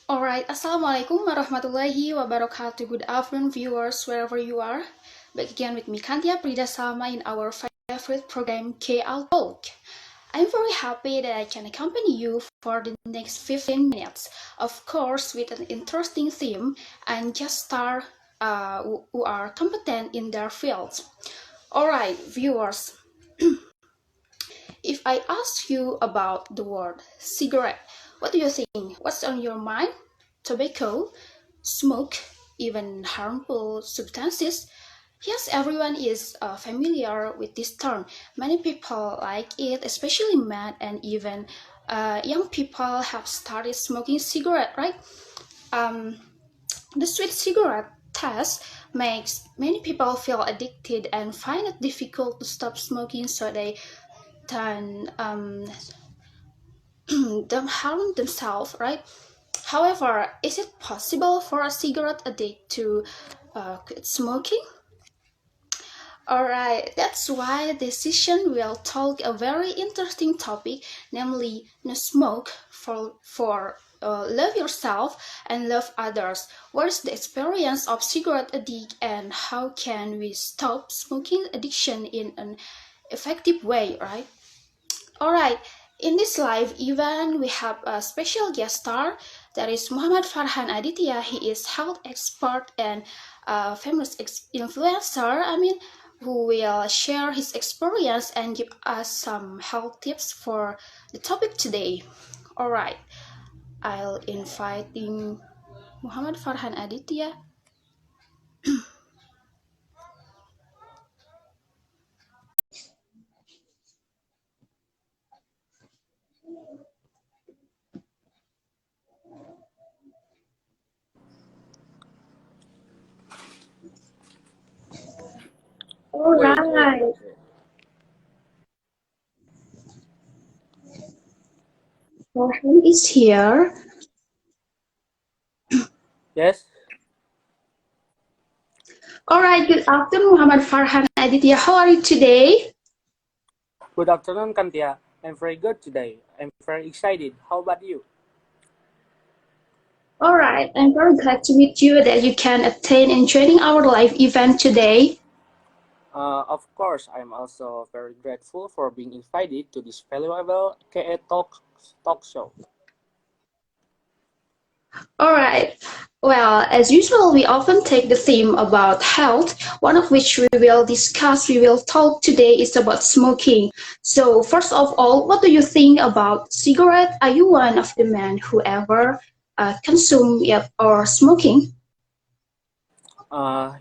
Alright, Assalamualaikum warahmatullahi wabarakatuh. Good afternoon, viewers, wherever you are. Back again with me, Kantia, Aprida, Salma, in our favorite program, KL Talk. I'm very happy that I can accompany you for the next 15 minutes, of course, with an interesting theme and guest star who are competent in their fields. Alright, viewers, if I ask you about the word cigarette, what do you think? What's on your mind? Tobacco, smoke, even harmful substances? Yes, everyone is familiar with this term. Many people like it, especially men, and even young people have started smoking cigarette, right? Um, the sweet cigarette taste makes many people feel addicted and find it difficult to stop smoking, so they turn them harm themselves, right? However, is it possible for a cigarette addict to quit smoking? Alright, that's why this session will talk a very interesting topic, namely no smoke for love yourself and love others. What is the experience of cigarette addict and how can we stop smoking addiction in an effective way, right? Alright, in this live event, we have a special guest star that is Muhammad Farhan Adhitya. He is health expert and famous influencer, who will share his experience and give us some health tips for the topic today. Alright, I'll invite in Muhammad Farhan Adhitya. Wait, wait. Alright, Farhan is here. Yes. Alright, good afternoon, Muhammad Farhan Aditya. How are you today? Good afternoon, Kantia. I'm very good today. I'm very excited. How about you? Alright, I'm very glad to meet you that you can attend and joining our live event today. Of course, I'm also very grateful for being invited to this valuable KA talk show. Alright, well, as usual, we often take the theme about health, one of which we will talk today is about smoking. So, first of all, what do you think about cigarette? Are you one of the men who ever consume it or smoking?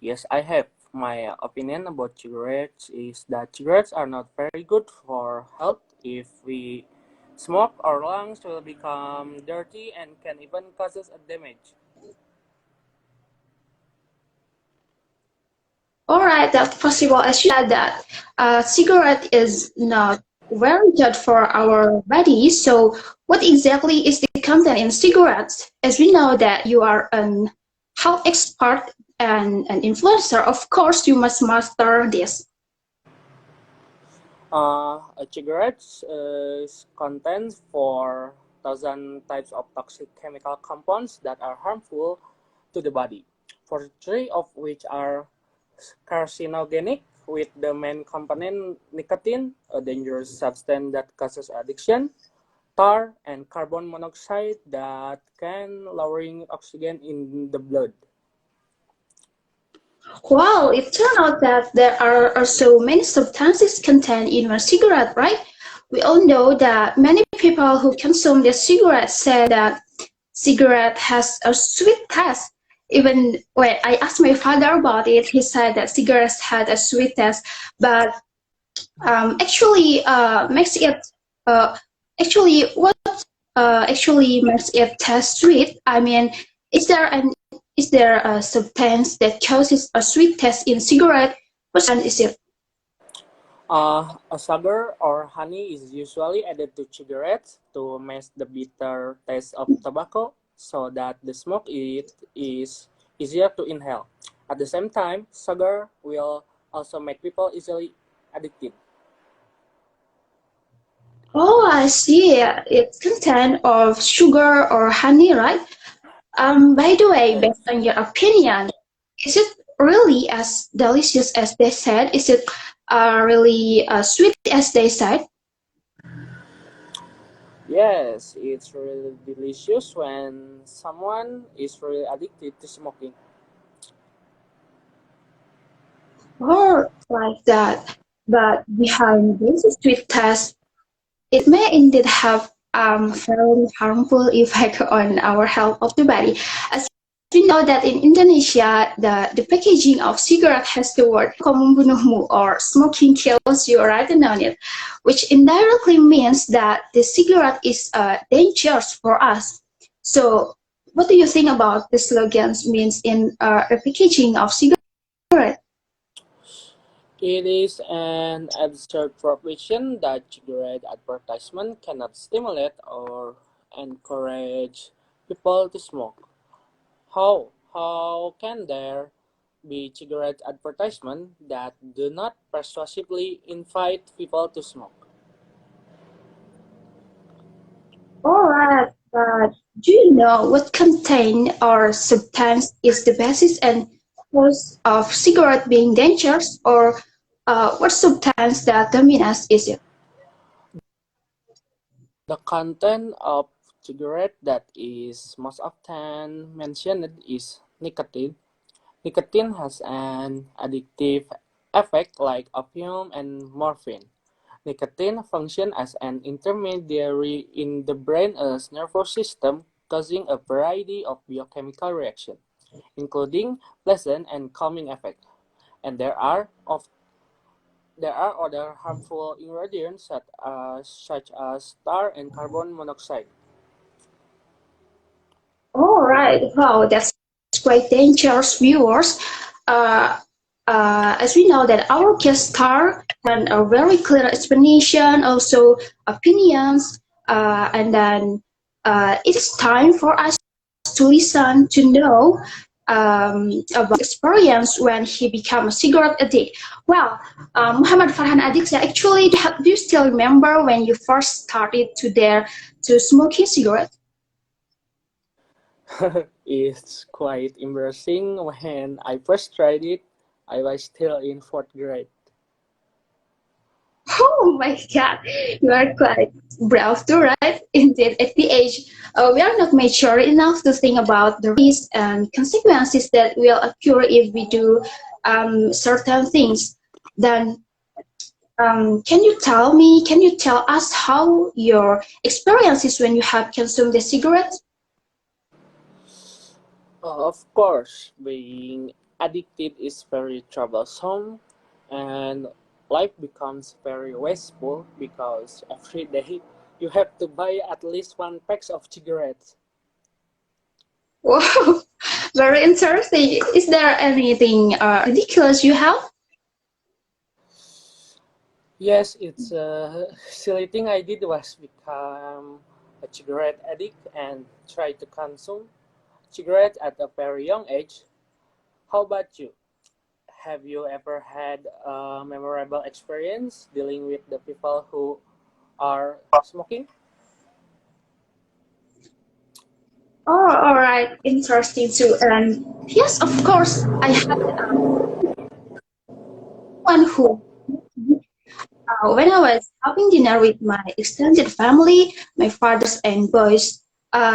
Yes, I have. My opinion about cigarettes is that cigarettes are not very good for health. If we smoke, our lungs will become dirty and can even cause us a damage. Alright, that's possible. As you said that cigarette is not very good for our body. So, what exactly is the content in cigarettes? As we know that you are an health expert and an influencer, of course you must master this. A cigarette contains 4,000 types of toxic chemical compounds that are harmful to the body. 43 of which are carcinogenic, with the main component nicotine, a dangerous substance that causes addiction, tar, and carbon monoxide that can lowering oxygen in the blood. Wow, it turned out that there are also many substances contained in one cigarette, right? We all know that many people who consume the cigarette say that cigarette has a sweet taste. Even when I asked my father about it, he said that cigarettes had a sweet taste, but actually makes it uh, actually what actually makes it taste sweet. Is there an is there a substance that causes a sweet taste in cigarette? What substance is it? A sugar or honey is usually added to cigarettes to mask the bitter taste of tobacco so that the smoke it is easier to inhale. At the same time, sugar will also make people easily addicted. Oh, I see. It's content of sugar or honey, right? By the way, Yes, based on your opinion, is it really as delicious as they said? Is it really sweet as they said? yes, it's really delicious when someone is really addicted to smoking. Or like that? But behind this sweet taste, it may indeed have very harmful effect on our health of the body. As we know that in Indonesia, the packaging of cigarette has the word "Kau membunuhmu" or "smoking kills you" written on it, which indirectly means that the cigarette is dangerous for us. So, what do you think about the slogans means in the packaging of cigarette? It is an absurd proposition that cigarette advertisement cannot stimulate or encourage people to smoke. How can there be cigarette advertisement that do not persuasively invite people to smoke? Alright, but do you know what contain or substance is the basis and cause of cigarette being dangerous, or what substance that dominant is it? The content of cigarette that is most often mentioned is nicotine. Nicotine has an addictive effect like opium and morphine. Nicotine functions as an intermediary in the brain's nervous system, causing a variety of biochemical reactions, including pleasant and calming effects. And there are other harmful ingredients such as tar and carbon monoxide. Alright, wow, that's quite dangerous, viewers. Uh, as we know that our guest star and a very clear explanation, also opinions, and then it's time for us to listen to know about experience when he became a cigarette addict. Well, Muhammad Farhan Addict, actually, do you still remember when you first started to dare to smoking cigarette? It's quite embarrassing. When I first tried it, I was still in fourth grade. Oh my God, you are quite brave too, right? Indeed, at the age, we are not mature enough to think about the risks and consequences that will occur if we do certain things. Then, can you tell us how your experiences when you have consumed the cigarettes? Of course, being addicted is very troublesome and life becomes very wasteful because every day you have to buy at least one pack of cigarettes. Wow, very interesting. Is there anything ridiculous you have? Yes, it's a silly thing I did was become a cigarette addict and try to consume cigarettes at a very young age. How about you? Have you ever had a memorable experience dealing with the people who are smoking? Oh, all right, interesting too. And yes, of course, I had one who, when I was having dinner with my extended family, my fathers and boys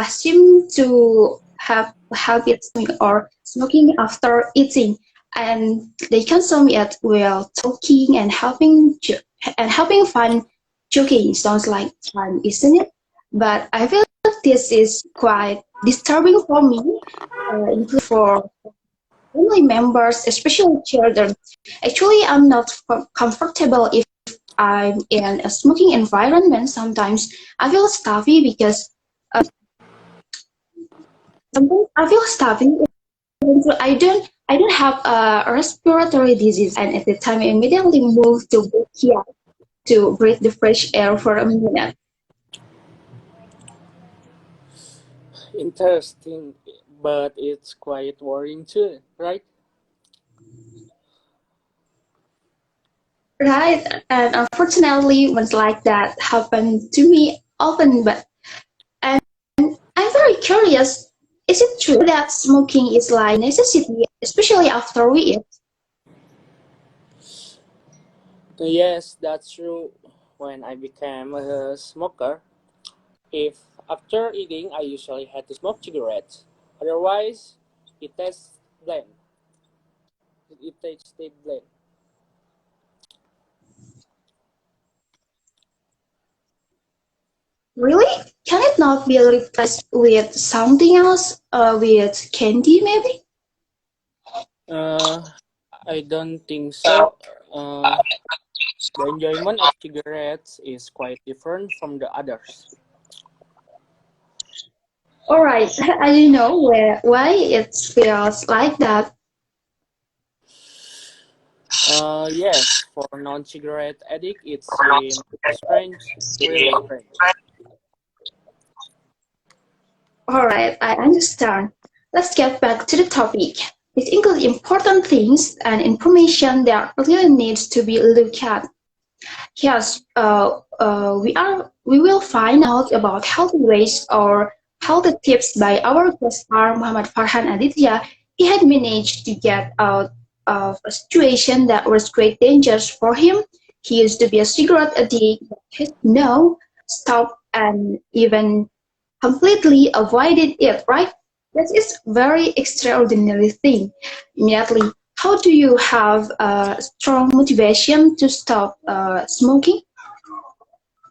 seem to have habit or smoking after eating, and they consume it while talking and having fun. Joking sounds like fun, isn't it? But I feel this is quite disturbing for me, including for family members, especially children. Actually, I'm not comfortable if I'm in a smoking environment. Sometimes I feel stuffy because sometimes I feel stuffy. I don't have a respiratory disease, and at the time I immediately moved to backyard to breathe the fresh air for a minute. Interesting, but it's quite worrying too, right? Right, and unfortunately, ones like that happen to me often. But and I'm very curious. Is it true that smoking is like necessity, especially after we eat? Yes, that's true. When I became a smoker, if after eating I usually had to smoke cigarettes. Otherwise, it tastes bland. It tasted bland. Really? Can it not be replaced with something else? With candy, maybe? Uh, I don't think so. Uh, the enjoyment of cigarettes is quite different from the others. Alright, I don't know why it feels like that. Yes, for non-cigarette addict, it seems strange, really strange. Alright, I understand. Let's get back to the topic. It includes important things and information that really needs to be looked at. Yes, we will find out about healthy ways or healthy tips by our guest star Muhammad Farhan Aditya. He had managed to get out of a situation that was great dangers for him. He used to be a cigarette addict, but he no stopped and even completely avoided it. Right? That is very extraordinary thing. Immediately, how do you have a strong motivation to stop smoking?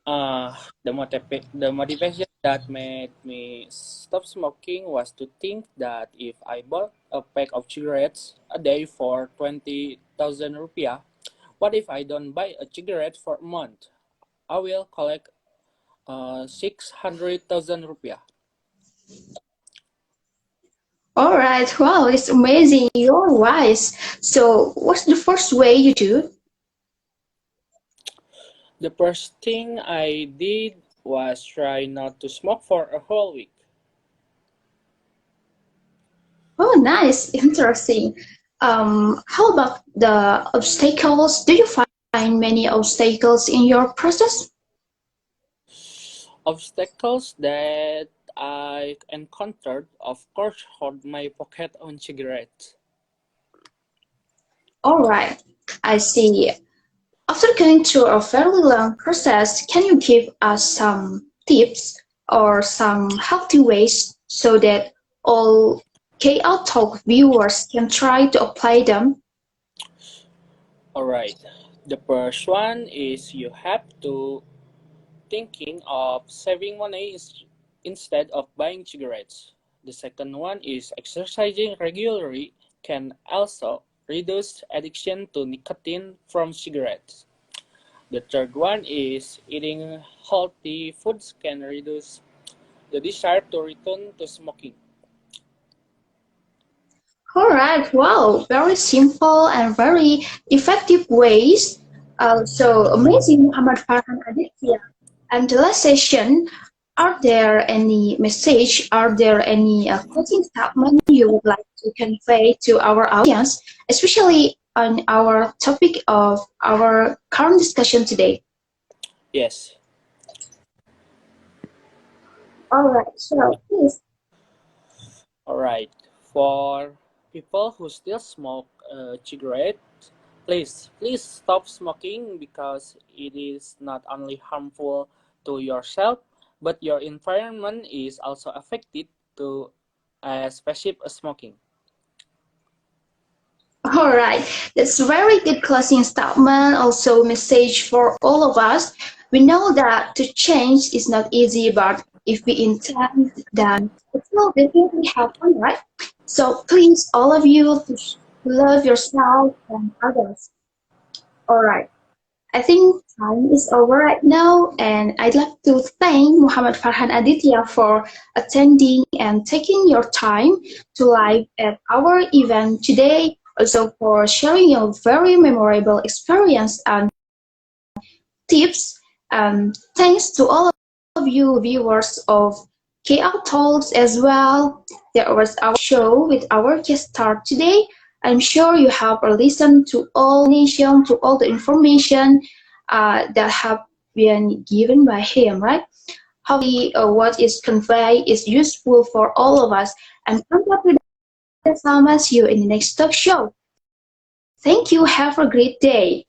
The motivation that made me stop smoking was to think that if I bought a pack of cigarettes a day for 20,000 rupiah, what if I don't buy a cigarette for a month? I will collect 600,000 rupiah. All right, wow, it's amazing. You're wise. So, what's the first way you do? The first thing I did was try not to smoke for a whole week. Oh, nice, interesting. How about the obstacles? Do you find many obstacles in your process? Obstacles that I encountered, of course, hold my pocket on cigarettes. All right, I see. After going through a fairly long process, can you give us some tips or some healthy ways so that all KL Talk viewers can try to apply them? Alright, the first one is you have to thinking of saving money instead of buying cigarettes. The second one is exercising regularly can also reduce addiction to nicotine from cigarettes. The third one is eating healthy foods can reduce the desire to return to smoking. All right, wow, very simple and very effective ways. So amazing, Muhammad Farhan Aditya. And the last session, are there any message, are there any closing statement you would like to convey to our audience, especially on our topic of our current discussion today? Yes. All right, so please. Alright. For people who still smoke cigarette, please stop smoking because it is not only harmful to yourself, but your environment is also affected to passive smoking. All right, that's very good closing statement. Also, message for all of us. We know that to change is not easy, but if we intend, then it will definitely happen, right? So please, all of you, to love yourself and others. All right. I think time is over right now, and I'd like to thank Muhammad Farhan Aditya for attending and taking your time to live at our event today. Also, for sharing your very memorable experience and tips. Thanks to all of you viewers of KL Talks as well. That was our show with our guest star today. I'm sure you have listened to all nation, to all the information that have been given by him, right? what is conveyed is useful for all of us. I'm contact with Salma. See you in the next talk show. Thank you. Have a great day.